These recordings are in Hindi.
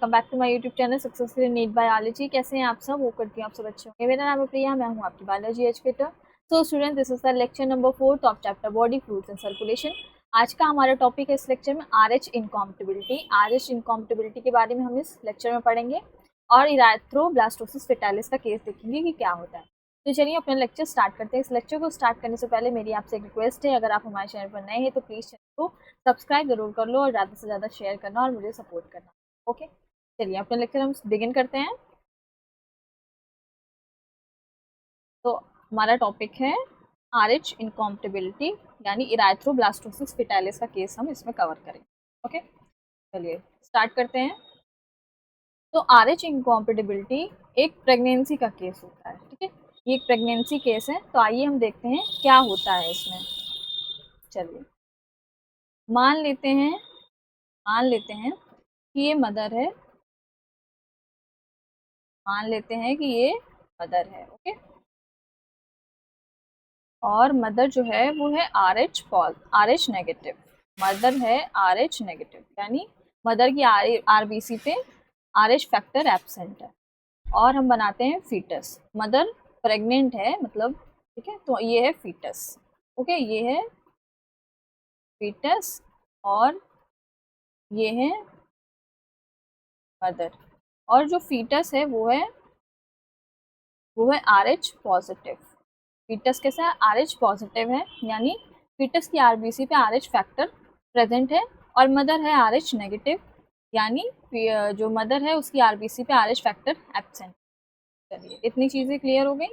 Welcome back to my YouTube channel successful NEET biology. कैसे हैं आप सब? वो करती हूँ आप सब अच्छे होंगे। मेरा नाम है प्रिया, मैं हूँ आपकी biology educator. So student, this is the lecture number 4 top chapter body fluids and circulation. आज का हमारा टॉपिक है इस लेक्चर में RH इनकॉम्पेटिबिलिटी। RH इनकॉम्पेटिबिलिटी के बारे में हम इस लेक्चर में पढ़ेंगे और इरेथ्रोब्लास्टोसिस फेटालिस का केस देखेंगे कि क्या होता है। तो चलिए अपना लेक्चर स्टार्ट करते हैं। इस लेक्चर को स्टार्ट करने से पहले मेरी आपसे एक रिक्वेस्ट है, अगर आप हमारे चैनल पर नए हैं तो प्लीज़ चैनल को सब्सक्राइब जरूर कर लो और ज़्यादा से ज़्यादा शेयर करना और मुझे सपोर्ट करना। ओके, चलिए अपना लेक्चर हम बिगिन करते हैं। तो हमारा टॉपिक है RH इनकॉम्पेटिबिलिटी, यानी इरेथ्रोब्लास्टोसिस फेटालिस का केस हम इसमें कवर करेंगे। ओके, चलिए स्टार्ट करते हैं। तो RH इनकॉम्पेटिबिलिटी एक प्रेगनेंसी का केस होता है। ठीक है, ये एक प्रेगनेंसी केस है। तो आइए हम देखते हैं क्या होता है इसमें। चलिए मान लेते हैं कि ये मदर है। मान लेते हैं कि ये मदर है। ओके, और मदर जो है वो है RH नेगेटिव। मदर है RH नेगेटिव, यानी मदर की RBC पे RH फैक्टर एब्सेंट है। और हम बनाते हैं फीटस। मदर प्रेग्नेंट है मतलब, ठीक है, तो ये है फीटस। ओके, ये है फीटस और ये है मदर। और जो फीटस है वो है RH पॉजिटिव। फीटस कैसा है? RH पॉजिटिव है, यानी फीटस की RBC पे RH फैक्टर प्रेजेंट है। और मदर है RH नेगेटिव, यानी जो मदर है उसकी RBC पे RH फैक्टर एब्सेंट। चलिए इतनी चीज़ें क्लियर हो गई।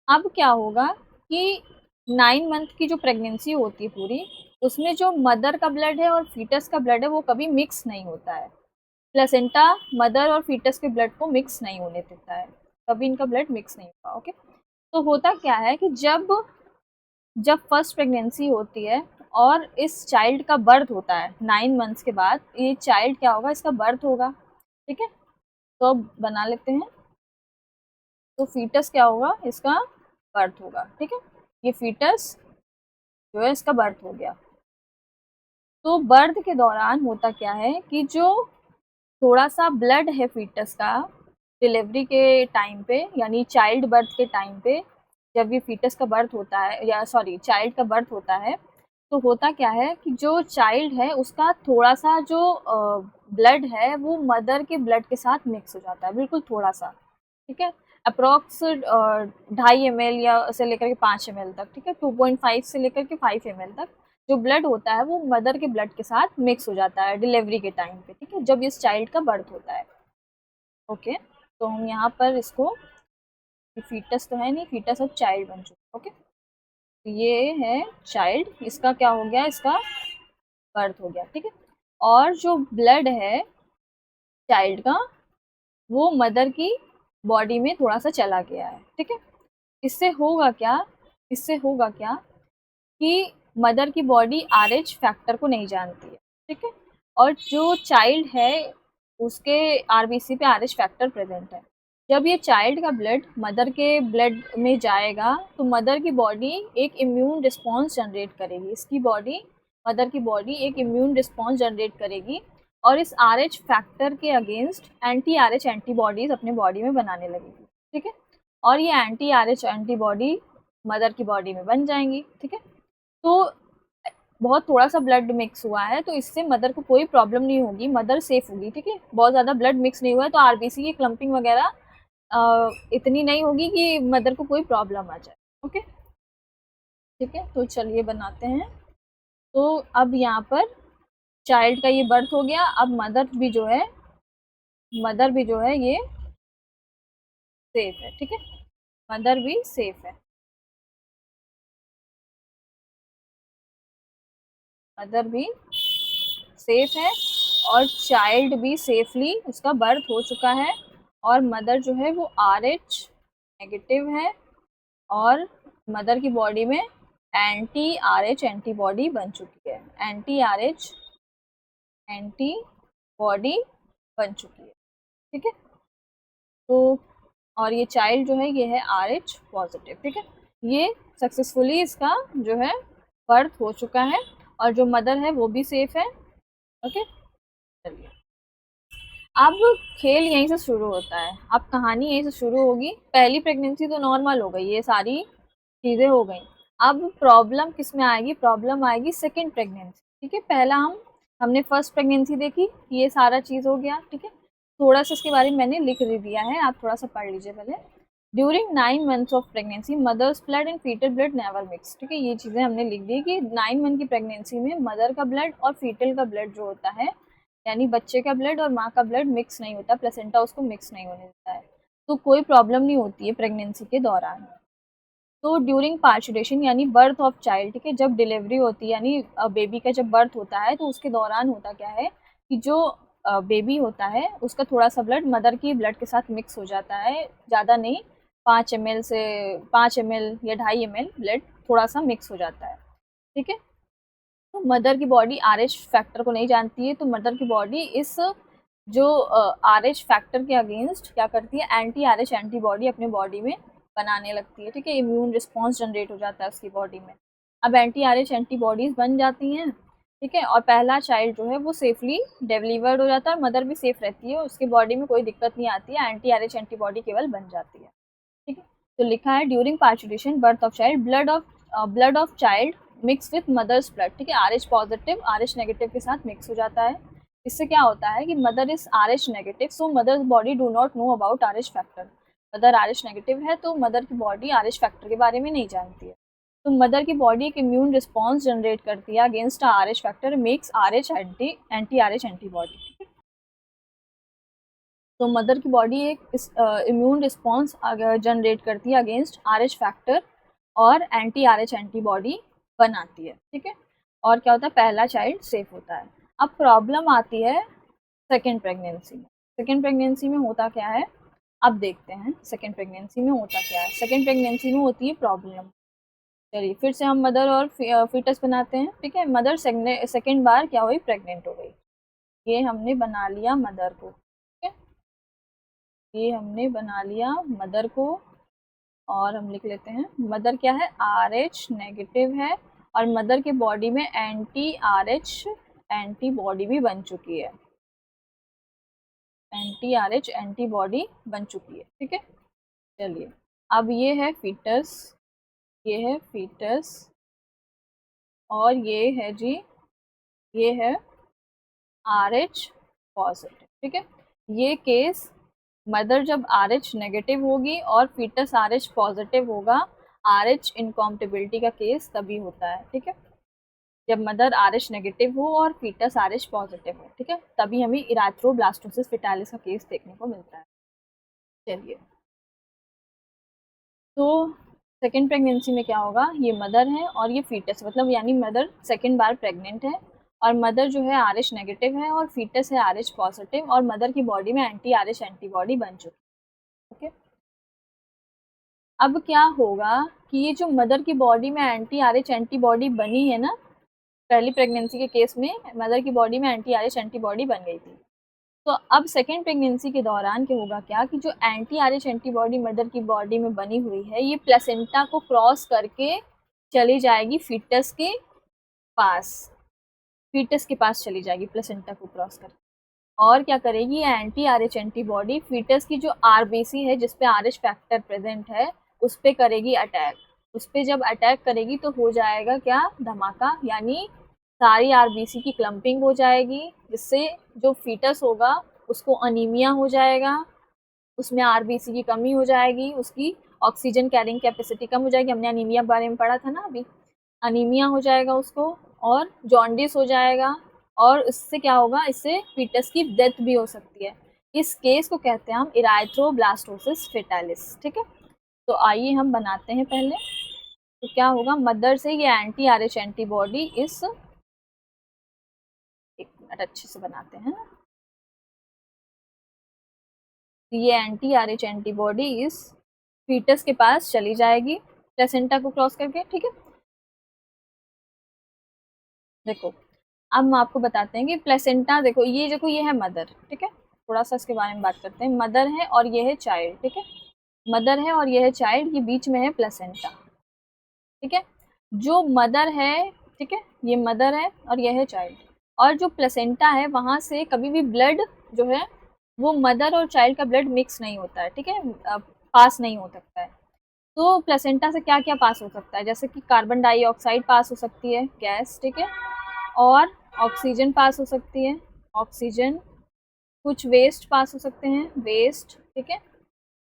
अब क्या होगा कि 9 मंथ की जो प्रेगनेंसी होती है पूरी, उसमें जो मदर का ब्लड है और फीटस का ब्लड है वो कभी मिक्स नहीं होता है। प्लेसेंटा मदर और फीटस के ब्लड को मिक्स नहीं होने देता है, कभी इनका ब्लड मिक्स नहीं होगा। ओके, तो होता क्या है कि जब फर्स्ट प्रेगनेंसी होती है और इस चाइल्ड का बर्थ होता है 9 मंथ्स के बाद, ये चाइल्ड क्या होगा, इसका बर्थ होगा। ठीक है, तो अब बना लेते हैं। तो फीटस क्या होगा, इसका बर्थ होगा। ठीक है, ये फीटस जो है इसका बर्थ हो गया। तो बर्थ के दौरान होता क्या है कि जो थोड़ा सा ब्लड है फीटस का, डिलीवरी के टाइम पे यानी चाइल्ड बर्थ के टाइम पे, जब ये फीटस का बर्थ होता है या सॉरी चाइल्ड का बर्थ होता है, तो होता क्या है कि जो चाइल्ड है उसका थोड़ा सा जो ब्लड है वो मदर के ब्लड के साथ मिक्स हो जाता है, बिल्कुल थोड़ा सा। ठीक है, अप्रॉक्स 2.5 ml या से लेकर के 5 ml तक। ठीक है, 2.5 से लेकर के 5 ml तक जो ब्लड होता है वो मदर के ब्लड के साथ मिक्स हो जाता है डिलीवरी के टाइम पे। ठीक है, जब इस चाइल्ड का बर्थ होता है। ओके, तो हम यहाँ पर इसको, फीटस तो है नहीं, फीटस अब चाइल्ड बन चुका। ओके, तो ये है चाइल्ड, इसका क्या हो गया, इसका बर्थ हो गया। ठीक है, और जो ब्लड है चाइल्ड का वो मदर की बॉडी में थोड़ा सा चला गया है। ठीक है, इससे होगा क्या, इससे होगा क्या कि मदर की बॉडी RH फैक्टर को नहीं जानती है। ठीक है, और जो चाइल्ड है उसके RBC पे RH फैक्टर प्रेजेंट है। जब ये चाइल्ड का ब्लड मदर के ब्लड में जाएगा तो मदर की बॉडी एक इम्यून रिस्पॉन्स जनरेट करेगी। इसकी बॉडी, मदर की बॉडी एक इम्यून रिस्पॉन्स जनरेट करेगी और इस RH फैक्टर के अगेंस्ट एंटी RH एंटीबॉडीज अपने बॉडी में बनाने लगेगी। ठीक है, और ये एंटी RH एंटीबॉडी मदर की बॉडी में बन जाएंगी। ठीक है, तो बहुत थोड़ा सा ब्लड मिक्स हुआ है तो इससे मदर को कोई प्रॉब्लम नहीं होगी, मदर सेफ होगी। ठीक है, बहुत ज़्यादा ब्लड मिक्स नहीं हुआ है तो RBC की क्लम्पिंग वगैरह इतनी नहीं होगी कि मदर को कोई प्रॉब्लम आ जाए। ओके, ठीक है, तो चलिए बनाते हैं। तो अब यहाँ पर चाइल्ड का ये बर्थ हो गया। अब मदर भी जो है ये सेफ है। ठीक है, मदर भी सेफ है, मदर भी सेफ है और चाइल्ड भी सेफली उसका बर्थ हो चुका है। और मदर जो है वो RH नेगेटिव है और मदर की बॉडी में एंटी RH एंटीबॉडी बन चुकी है, एंटी RH एंटीबॉडी बन चुकी है। ठीक है, तो और ये चाइल्ड जो है ये है RH पॉजिटिव। ठीक है, ये सक्सेसफुली इसका जो है बर्थ हो चुका है और जो मदर है वो भी सेफ है। ओके, चलिए अब खेल यहीं से शुरू होता है, अब कहानी यहीं से शुरू होगी। पहली प्रेगनेंसी तो नॉर्मल हो गई, ये सारी चीज़ें हो गई। अब प्रॉब्लम किस में आएगी? प्रॉब्लम आएगी सेकंड प्रेगनेंसी। ठीक है, पहला हमने फर्स्ट प्रेगनेंसी देखी, ये सारा चीज़ हो गया। ठीक है, थोड़ा सा इसके बारे में मैंने लिख भी दिया है, आप थोड़ा सा पढ़ लीजिए पहले। During 9 months of pregnancy mother's blood and fetal blood never mix. ठीक है, ये चीज़ें हमने लिख दी कि 9 मंथ की प्रेगनेंसी में मदर का ब्लड और फीटल का ब्लड जो होता है, यानी बच्चे का ब्लड और माँ का ब्लड मिक्स नहीं होता, प्लेसेंटा उसको मिक्स नहीं होने देता है, तो कोई प्रॉब्लम नहीं होती है प्रेगनेंसी के दौरान। तो ड्यूरिंग पार्चुरेशन यानी बर्थ ऑफ चाइल्ड, ठीक है, जब डिलीवरी होती है यानी बेबी का जब बर्थ होता है, तो उसके दौरान होता क्या है कि जो बेबी होता है उसका थोड़ा सा ब्लड मदर की ब्लड के साथ मिक्स हो जाता है, ज़्यादा नहीं, 5 ml से 5 ml या 2.5 ml ब्लड थोड़ा सा मिक्स हो जाता है। ठीक है, तो मदर की बॉडी आरएच फैक्टर को नहीं जानती है, तो मदर की बॉडी इस जो आरएच फैक्टर के अगेंस्ट क्या करती है, एंटी आरएच एंटीबॉडी अपने बॉडी में बनाने लगती है। ठीक है, इम्यून रिस्पॉन्स जनरेट हो जाता है उसकी बॉडी में। अब एंटी आरएच एंटीबॉडीज बन जाती हैं, ठीक है, और पहला चाइल्ड जो है वो सेफली डिलीवर्ड हो जाता है, मदर भी सेफ रहती है, उसकी बॉडी में कोई दिक्कत नहीं आती है, एंटी आरएच एंटीबॉडी केवल बन जाती है। ठीक है, तो लिखा है during parturition birth of child blood of child mix with mother's blood. ठीक है, आरएच पॉजिटिव आरएच नेगेटिव के साथ मिक्स हो जाता है। इससे क्या होता है कि mother is Rh negative, so mother's body do not know about Rh factor. Mother Rh negative है तो मदर की बॉडी आरएच फैक्टर के बारे में नहीं जानती है, तो मदर की बॉडी एक इम्यून रिस्पॉन्स जनरेट करती है against RH factor, makes RH anti RH antibody. तो मदर की बॉडी एक इम्यून रिस्पॉन्स जनरेट करती है अगेंस्ट आरएच फैक्टर और एंटी आरएच एंटीबॉडी बनाती है। ठीक है, और क्या होता है, पहला चाइल्ड सेफ होता है। अब प्रॉब्लम आती है सेकेंड प्रेगनेंसी में। सेकेंड प्रेगनेंसी में होता क्या है, अब देखते हैं सेकेंड प्रेगनेंसी में होता क्या है। सेकेंड प्रेगनेंसी में होती है प्रॉब्लम। चलिए फिर से हम मदर और फीटस बनाते हैं। ठीक है, मदर सेकेंड बार क्या हुई, प्रेग्नेंट हो गई। ये हमने बना लिया मदर को। ठीक है, ये हमने बना लिया मदर को, और हम लिख लेते हैं मदर क्या है, आर एच नेगेटिव है, और मदर के बॉडी में एंटी आर एच एंटीबॉडी भी बन चुकी है, एंटी आर एच एंटीबॉडी बन चुकी है। ठीक है, चलिए अब ये है फीटस, ये है फीटस, और ये है जी, ये है आर एच पॉजिटिव। ठीक है, ये केस मदर जब आर एच नेगेटिव होगी और फीटस आर एच पॉजिटिव होगा, आर एच इनकॉम्पेटिबिलिटी का केस तभी होता है। ठीक है, जब मदर आर एच नेगेटिव हो और फीटस आर एच पॉजिटिव हो। ठीक है, तभी हमें इरेथ्रोब्लास्टोसिस फेटालिस का केस देखने को मिलता है। चलिए, तो सेकेंड प्रेगनेंसी में क्या होगा, ये मदर है और ये फीटस, मतलब यानी मदर सेकेंड बार प्रेग्नेंट है, और मदर जो है आर एच नेगेटिव है और फीटस है आर एच पॉजिटिव, और मदर की बॉडी में एंटी आर एच एंटीबॉडी बन चुकी है। ओके, अब क्या होगा कि ये जो मदर की बॉडी में एंटी आर एच एंटीबॉडी बनी है ना, पहली प्रेगनेंसी के केस में मदर की बॉडी में एंटी आर एच एंटीबॉडी बन गई थी, तो अब सेकेंड प्रेगनेंसी के दौरान क्या होगा, क्या कि जो anti R H antibody mother की बॉडी में बनी हुई है, ये प्लेसेंटा को क्रॉस करके चली जाएगी फीटस के पास, फीटस के पास चली जाएगी प्लेसेंटा को क्रॉस करके, और क्या करेगी, anti R H antibody fetus की जो आरबीसी है जिसपे आर एच फैक्टर प्रेजेंट है उस पर करेगी अटैक। उस पर जब अटैक करेगी तो हो जाएगा क्या, धमाका, यानी सारी आरबीसी की क्लम्पिंग हो जाएगी, जिससे जो फीटस होगा उसको अनीमिया हो जाएगा, उसमें आरबीसी की कमी हो जाएगी, उसकी ऑक्सीजन कैरिंग कैपेसिटी कम हो जाएगी, हमने अनीमिया के बारे में पढ़ा था ना अभी, अनीमिया हो जाएगा उसको, और जॉन्डिस हो जाएगा, और इससे क्या होगा, इससे फीटस की डेथ भी हो सकती है। इस केस को कहते हैं हम इरेथ्रोब्लास्टोसिस फेटालिस। ठीक है, तो आइए हम बनाते हैं पहले। तो क्या होगा, मदर से ये एंटी आर एच एंटीबॉडी इस, एक मिनट अच्छे से बनाते हैं, ये एंटी आर एच एंटीबॉडी इस फीटस के पास चली जाएगी प्लेसेंटा को क्रॉस करके। ठीक है, देखो अब हम आपको बताते हैं कि प्लेसेंटा, देखो ये है मदर। ठीक है, थोड़ा सा इसके बारे में बात करते हैं, मदर है और ये है चाइल्ड। ठीक है, मदर है और ये है चाइल्ड, ये बीच में है प्लेसेंटा। ठीक है, जो मदर है, ठीक है, ये मदर है और ये है चाइल्ड, और जो प्लेसेंटा है वहां से कभी भी ब्लड जो है वो मदर और चाइल्ड का ब्लड मिक्स नहीं होता है, ठीक है, पास नहीं हो सकता है। तो प्लेसेंटा से क्या क्या पास हो सकता है, जैसे कि कार्बन डाइऑक्साइड पास हो सकती है, गैस, ठीक है, और ऑक्सीजन पास हो सकती है, ऑक्सीजन, कुछ वेस्ट पास हो सकते हैं, वेस्ट, ठीक है,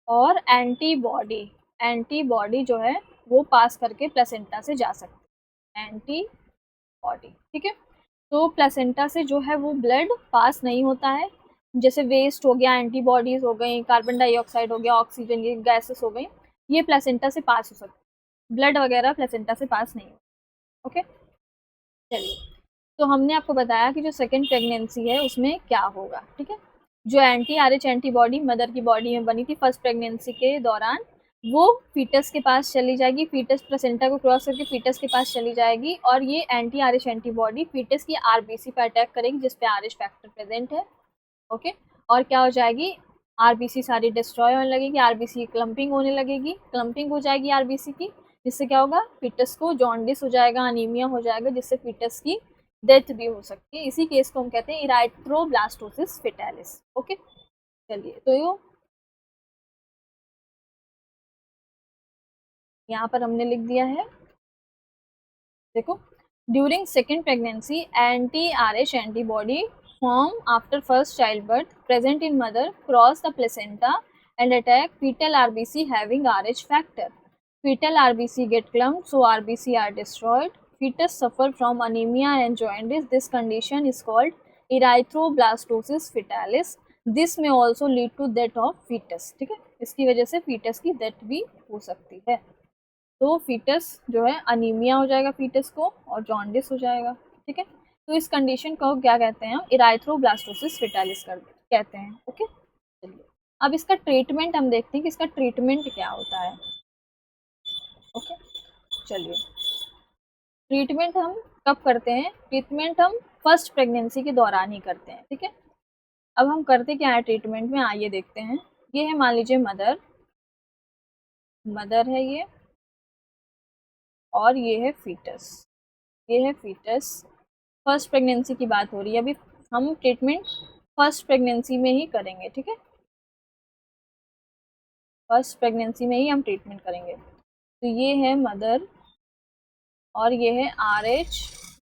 और एंटीबॉडी, एंटीबॉडी जो है वो पास करके प्लेसेंटा से जा सकती है, एंटीबॉडी, ठीक है। तो प्लेसेंटा से जो है वो ब्लड पास नहीं होता है, जैसे वेस्ट हो गया, एंटीबॉडीज हो गई, कार्बन डाइऑक्साइड हो गया, ऑक्सीजन, ये गैसेस हो गई, ये प्लेसेंटा से पास हो सकती है, ब्लड वगैरह प्लेसेंटा से पास नहीं होता। ओके, चलिए, तो हमने आपको बताया कि जो सेकेंड प्रेगनेंसी है उसमें क्या होगा, ठीक है। जो anti R H antibody mother की बॉडी में बनी थी फर्स्ट प्रेगनेंसी के दौरान, वो फीटस के पास चली जाएगी, फीटस प्लेसेंटा को क्रॉस करके फीटस के पास चली जाएगी, और ये anti R H antibody fetus की आरबीसी पर अटैक करेगी जिसपे आर एच फैक्टर प्रेजेंट है। ओके, और क्या हो जाएगी, आरबीसी सारी डिस्ट्रॉय होने लगेगी, आरबीसी क्लम्पिंग होने लगेगी, क्लम्पिंग हो जाएगी आरबीसी की, जिससे क्या होगा, फीटस को जॉन्डिस हो जाएगा, अनीमिया हो जाएगा, जिससे फीटस की डेथ भी हो सकती है। इसी केस को हम कहते हैं इराइथ्रोब्लास्टोसिस फेटालिस। ओके, चलिए, तो यो यहाँ पर हमने लिख दिया है, देखो, during second pregnancy anti R H antibody form after first childbirth present in mother cross the placenta and attack fetal RBC having RH factor. Fetal RBC get clumped, so RBC are destroyed. Fetus suffer from anemia and jaundice. This condition is called erythroblastosis fetalis. This may also lead to death of fetus. ठीक है, इसकी वजह से fetus की death भी हो सकती है। तो फीटस जो है अनीमिया हो जाएगा फीटस को, और जॉन्डिस हो जाएगा, ठीक है। तो इस कंडीशन को क्या कहते हैं हम, इराइथ्रोब्लास्टोसिस फेटालिस कर कहते हैं। ओके, चलिए, अब इसका ट्रीटमेंट हम देखते हैं कि इसका ट्रीटमेंट क्या होता है। ओके, चलिए, ट्रीटमेंट हम कब करते हैं, ट्रीटमेंट हम फर्स्ट प्रेगनेंसी के दौरान ही करते हैं, ठीक है। अब हम करते क्या है ट्रीटमेंट में, आइए देखते हैं। ये है, मान लीजिए मदर, मदर है ये, और ये है फीटस, ये है फीटस, फर्स्ट प्रेगनेंसी की बात हो रही है अभी, हम ट्रीटमेंट फर्स्ट प्रेगनेंसी में ही करेंगे, ठीक है, फर्स्ट प्रेगनेंसी में ही हम ट्रीटमेंट करेंगे। तो ये है मदर, और ये है आर एच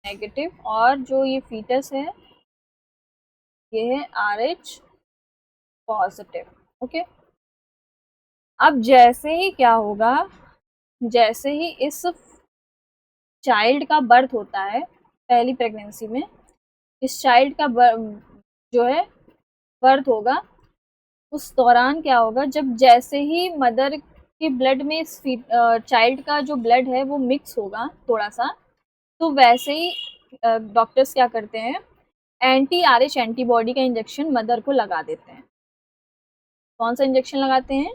नेगेटिव, और जो ये फीटस है ये है आर एच पॉजिटिव। ओके, अब जैसे ही क्या होगा, जैसे ही इस चाइल्ड का बर्थ होता है पहली प्रेगनेंसी में, इस चाइल्ड का जो है बर्थ होगा, उस दौरान क्या होगा, जब जैसे ही मदर के ब्लड में इस चाइल्ड का जो ब्लड है वो मिक्स होगा थोड़ा सा, तो वैसे ही डॉक्टर्स क्या करते हैं, एंटी आर एच एंटीबॉडी का इंजेक्शन मदर को लगा देते हैं। कौन सा इंजेक्शन लगाते हैं,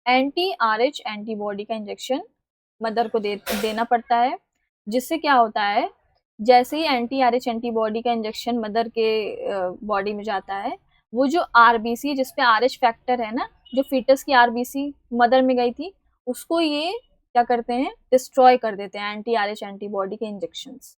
एंटी आर एच एंटीबॉडी का इंजेक्शन मदर को देना पड़ता है, जिससे क्या होता है, जैसे ही एंटी आर एच एंटीबॉडी का इंजेक्शन मदर के बॉडी में जाता है, वो जो आरबीसी जिसपे आर एच फैक्टर है ना, जो फीटस की आरबीसी मदर में गई थी, उसको ये क्या करते हैं, डिस्ट्रॉय कर देते हैं एंटी आर एच एंटीबॉडी के इंजेक्शंस।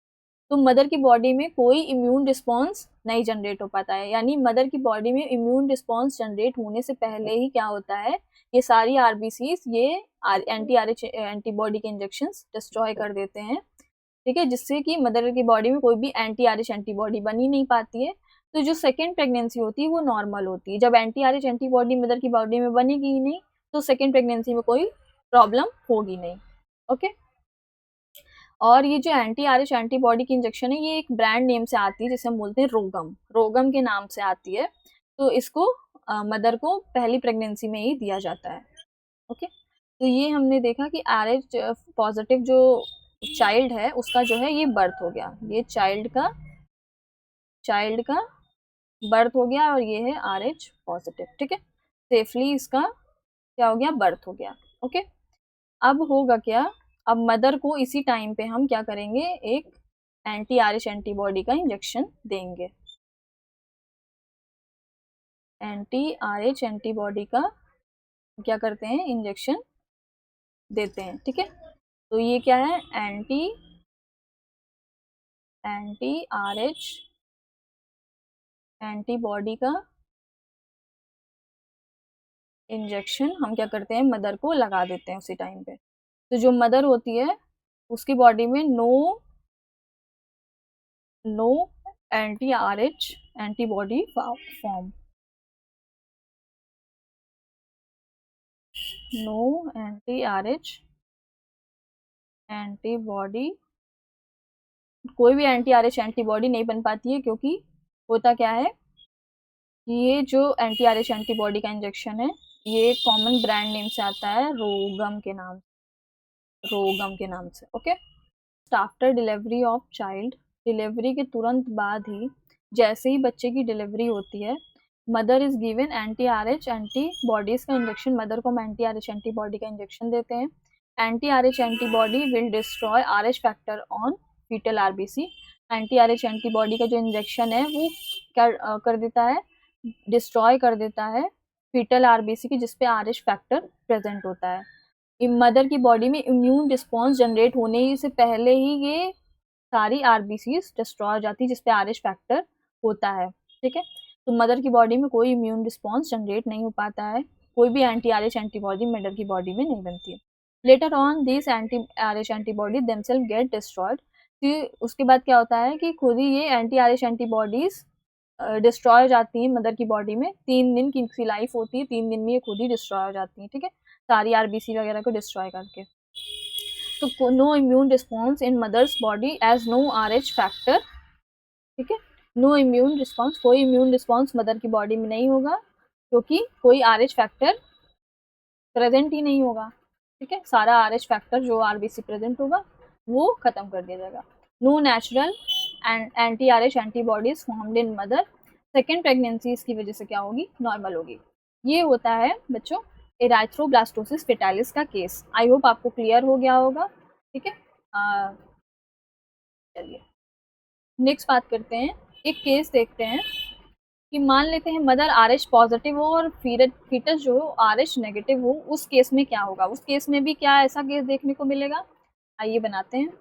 तो मदर की बॉडी में कोई इम्यून रिस्पॉन्स नहीं जनरेट हो पाता है, यानी मदर की बॉडी में इम्यून रिस्पॉन्स जनरेट होने से पहले ही क्या होता है, ये सारी आरबीसीज ये एंटी आर एच एंटीबॉडी के इंजेक्शंस डिस्ट्रॉय कर देते हैं, ठीक है, जिससे कि मदर की बॉडी में कोई भी एंटी आर एच एंटीबॉडी बन ही नहीं पाती है। तो जो सेकेंड प्रेगनेंसी होती है वो नॉर्मल होती है, जब anti R H antibody mother की बॉडी में बनेगी ही नहीं, तो सेकेंड प्रेगनेंसी में कोई प्रॉब्लम होगी नहीं। ओके, और ये जो एंटी आर एच एंटीबॉडी की इंजेक्शन है, ये एक ब्रांड नेम से आती है जिसे हम बोलते हैं रोगम, रोगम के नाम से आती है। तो इसको मदर को पहली प्रेगनेंसी में ही दिया जाता है। ओके, तो ये हमने देखा कि आर एच पॉजिटिव जो चाइल्ड है उसका जो है ये बर्थ हो गया, ये चाइल्ड का बर्थ हो गया, और ये है आर एच पॉजिटिव, ठीक है, सेफली इसका क्या हो गया, बर्थ हो गया। ओके, अब होगा क्या, अब मदर को इसी टाइम पे हम क्या करेंगे, एक एंटी आर एच एंटीबॉडी का इंजेक्शन देंगे, एंटी आर एच एंटीबॉडी का क्या करते हैं, इंजेक्शन देते हैं, ठीक है। तो ये क्या है, एंटी आर एच एंटीबॉडी का इंजेक्शन हम क्या करते हैं, मदर को लगा देते हैं उसी टाइम पे। तो जो मदर होती है उसकी बॉडी में no anti R H antibody form, no anti R H antibody, कोई भी एंटी आर एच एंटीबॉडी नहीं बन पाती है, क्योंकि होता क्या है कि ये जो एंटी आर एच एंटीबॉडी का इंजेक्शन है ये कॉमन ब्रांड नेम से आता है, रोगम के नाम से। Okay. After delivery of child, delivery के तुरंत बाद ही, जैसे ही बच्चे की डिलीवरी होती है, mother is given anti R H antibodies का इंजेक्शन, मदर को हम एंटी आर एच एंटीबॉडी का इंजेक्शन देते हैं। Anti R H antibody will destroy R H factor on fetal RBC. Anti R H antibody का जो इंजेक्शन है वो क्या कर देता है, डिस्ट्रॉय कर देता है फीटल आरबीसी की जिसपे आर एच फैक्टर प्रेजेंट होता है। मदर की बॉडी में इम्यून रिस्पॉन्स जनरेट होने से पहले ही ये सारी आरबीसीज डिस्ट्रॉय हो जाती है जिसपे आर एच फैक्टर होता है। ठीक है। तो मदर की बॉडी में कोई इम्यून रिस्पॉन्स जनरेट नहीं हो पाता है, कोई भी anti R H antibody mother की बॉडी में नहीं बनती है। Later on this anti R H antibody themselves get destroyed. फिर उसके बाद क्या होता है कि खुद ही ये anti R H antibodies destroy हो जाती हैं मदर की बॉडी में। 3 दिन की इनकी लाइफ होती है, 3 दिन में ये खुद ही डिस्ट्रॉय हो जाती हैं। ठीक है, सारी आरबीसी वगैरह को डिस्ट्रॉय करके। तो no immune response in mother's body as no R H factor. ठीक है, नो इम्यून रिस्पॉन्स, कोई इम्यून रिस्पॉन्स मदर की बॉडी में नहीं होगा क्योंकि कोई आर एच फैक्टर प्रेजेंट ही नहीं होगा। ठीक है, सारा आर एच फैक्टर जो आरबीसी प्रेजेंट होगा वो खत्म कर दिया जाएगा। No natural anti R H antibodies formed in mother. Second pregnancy इसकी वजह से क्या होगी, नॉर्मल होगी। ये होता है बच्चों एराइथ्रोब्लास्टोसिस फेटालिस का केस। आई होप आपको क्लियर हो गया होगा। ठीक है, चलिए नेक्स्ट बात करते हैं, एक केस देखते हैं कि मान लेते हैं मदर आर एच पॉजिटिव हो और फीटस जो आर एच नेगेटिव हो, उस केस में क्या होगा। उस केस में भी क्या ऐसा केस देखने को मिलेगा, आइए बनाते हैं।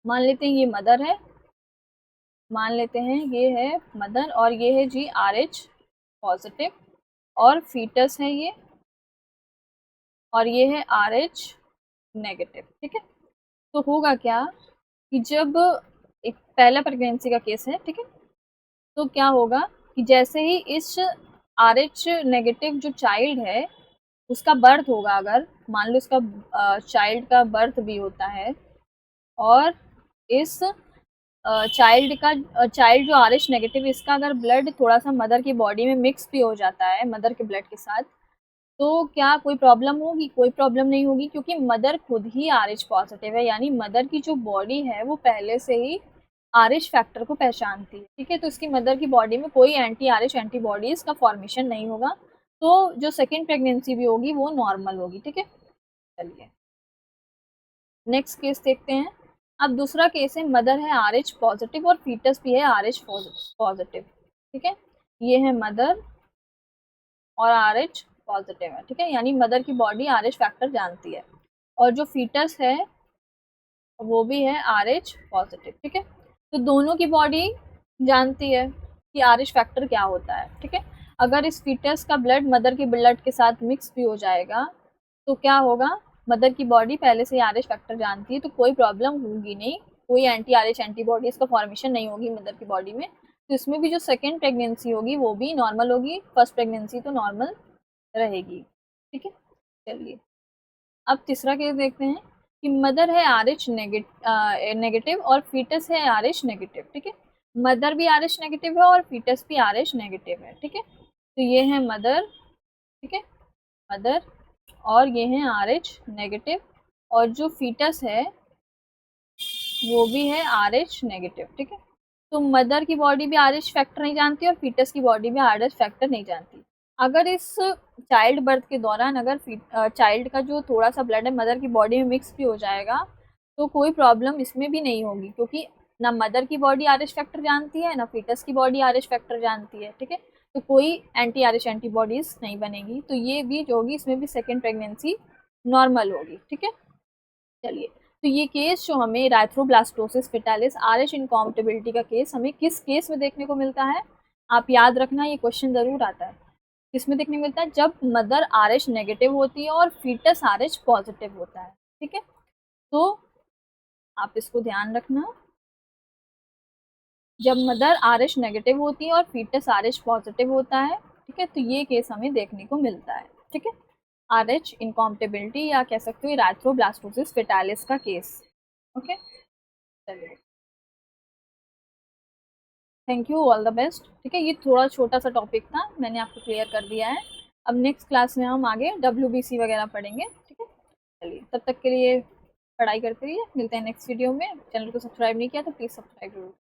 मान लेते हैं ये मदर है, मान लेते हैं ये है मदर और ये है जी आर एच पॉजिटिव और फीटस है ये, और ये है आर एच नेगेटिव। ठीक है, तो होगा क्या कि जब एक पहला प्रेगनेंसी का केस है, ठीक है, तो क्या होगा कि जैसे ही इस आर एच नेगेटिव जो चाइल्ड है उसका बर्थ होगा, अगर मान लो इसका चाइल्ड का बर्थ भी होता है और इस चाइल्ड जो आर एच नेगेटिव इसका अगर ब्लड थोड़ा सा मदर की बॉडी में मिक्स भी हो जाता है मदर के ब्लड के साथ, तो क्या कोई प्रॉब्लम होगी, कोई प्रॉब्लम नहीं होगी, क्योंकि मदर खुद ही आर एच पॉजिटिव है। यानी मदर की जो बॉडी है वो पहले से ही आर एच फैक्टर को पहचानती है। ठीक है, तो इसकी मदर की बॉडी में कोई एंटी आर एच एंटीबॉडीज का फॉर्मेशन नहीं होगा, तो जो सेकेंड प्रेगनेंसी भी होगी वो नॉर्मल होगी। ठीक है, चलिए नेक्स्ट केस देखते हैं। अब दूसरा केस है, मदर है आर एच पॉजिटिव और फीटस भी है आर एच पॉजिटिव। ठीक है, ये है मदर और आर एच पॉजिटिव है। ठीक है, यानी मदर की बॉडी आर एच फैक्टर जानती है और जो फीटस है वो भी है आर एच पॉजिटिव। ठीक है, तो दोनों की बॉडी जानती है कि आर एच फैक्टर क्या होता है। ठीक है, अगर इस फीटस का ब्लड मदर के ब्लड के साथ मिक्स भी हो जाएगा तो क्या होगा, मदर की बॉडी पहले से ही आर एच फैक्टर जानती है, तो कोई प्रॉब्लम होगी नहीं, कोई एंटी आर एच एंटीबॉडीज का फॉर्मेशन नहीं होगी मदर की बॉडी में। तो इसमें भी जो सेकेंड प्रेगनेंसी होगी वो भी नॉर्मल होगी, फर्स्ट प्रेगनेंसी तो नॉर्मल रहेगी। ठीक है, चलिए अब तीसरा केस देखते हैं कि मदर है आर एच नेगेटिव और फीटस है आर एच नेगेटिव। ठीक है, मदर भी आर एच नेगेटिव है और फीटस भी आर एच नेगेटिव है। ठीक है, तो ये है मदर, ठीक है, मदर और ये है आर एच नेगेटिव और जो फीटस है वो भी है आर एच नेगेटिव। ठीक है, तो मदर की बॉडी भी आर एच फैक्टर नहीं जानती और फीटस की बॉडी भी आर एच फैक्टर नहीं जानती। अगर इस चाइल्ड बर्थ के दौरान अगर चाइल्ड का जो थोड़ा सा ब्लड है मदर की बॉडी में मिक्स भी हो जाएगा तो कोई प्रॉब्लम इसमें भी नहीं होगी, क्योंकि ना मदर की बॉडी आर एच फैक्टर जानती है ना फीटस की बॉडी आर एच फैक्टर जानती है। ठीक है, तो कोई एंटी आर एच एंटीबॉडीज नहीं बनेगी, तो ये भी जो होगी इसमें भी सेकेंड प्रेगनेंसी नॉर्मल होगी। ठीक है, चलिए तो ये केस जो हमें एराइथ्रोब्लास्टोसिस फेटालिस आर एच इनकॉम्पेटिबिलिटी का केस हमें किस केस में देखने को मिलता है, आप याद रखना ये क्वेश्चन जरूर आता है। किसमें देखने को मिलता है? जब मदर RH नेगेटिव होती है और फीटस RH पॉजिटिव होता है। ठीक है, तो आप इसको ध्यान रखना, जब मदर RH नेगेटिव होती है और फीटस RH पॉजिटिव होता है, ठीक है, तो ये केस हमें देखने को मिलता है। ठीक है, RH इनकॉम्पेटिबिलिटी या कह सकते हो इराथ्रोब्लास्टोसिस फेटालिस का केस। ओके, चलिए, thank you, all the best. ठीक है, ये थोड़ा छोटा सा टॉपिक था, मैंने आपको क्लियर कर दिया है। अब नेक्स्ट क्लास में हम आगे WBC वगैरह पढ़ेंगे। ठीक है, चलिए, तब तक के लिए पढ़ाई करते रहिए, मिलते हैं नेक्स्ट वीडियो में। चैनल को सब्सक्राइब नहीं किया तो प्लीज़ सब्सक्राइब जरूर।